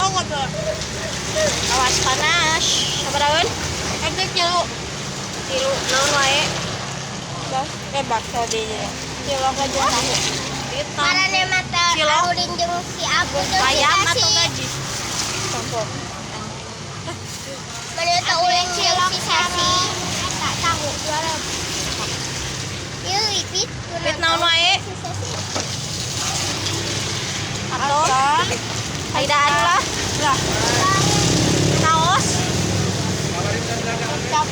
Awas panas. Sabaraeun? Ada kilo. Tilu naon wae? Bakso di kilo aja tahu. Hitam. Marane mata Cilok. Audin jeung si Abu jeung Ayam si atau gaji? Campur. Mana tahu uling cilok si Sasi. Tak tahu juara. Ieu ipit. Pit naon wae? Atau aidaan lah. Lah, Naos. cap.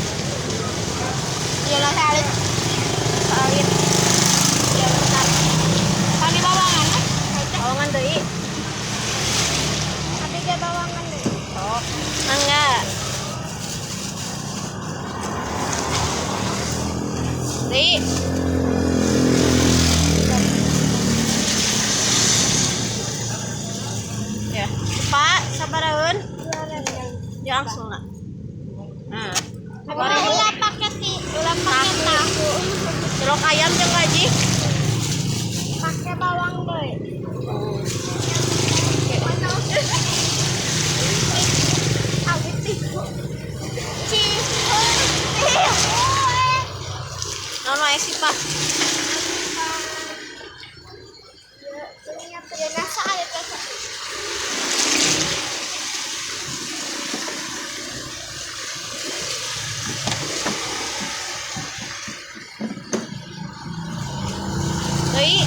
Iyalah salit. Salit. Ya bentar. Kali bawangan. Bawangan deui. Tapi ge bawangan deui. Oh, enggak. Deui. Ya, Pak, sabaraeun? Ya langsung lah. Nah, Ulah pakai tahu. Cilok ayam jeung gaji. Pakai bawang deui. Awit sih. Naon wae sih, Pak? Ya nasa aya teh. Deui.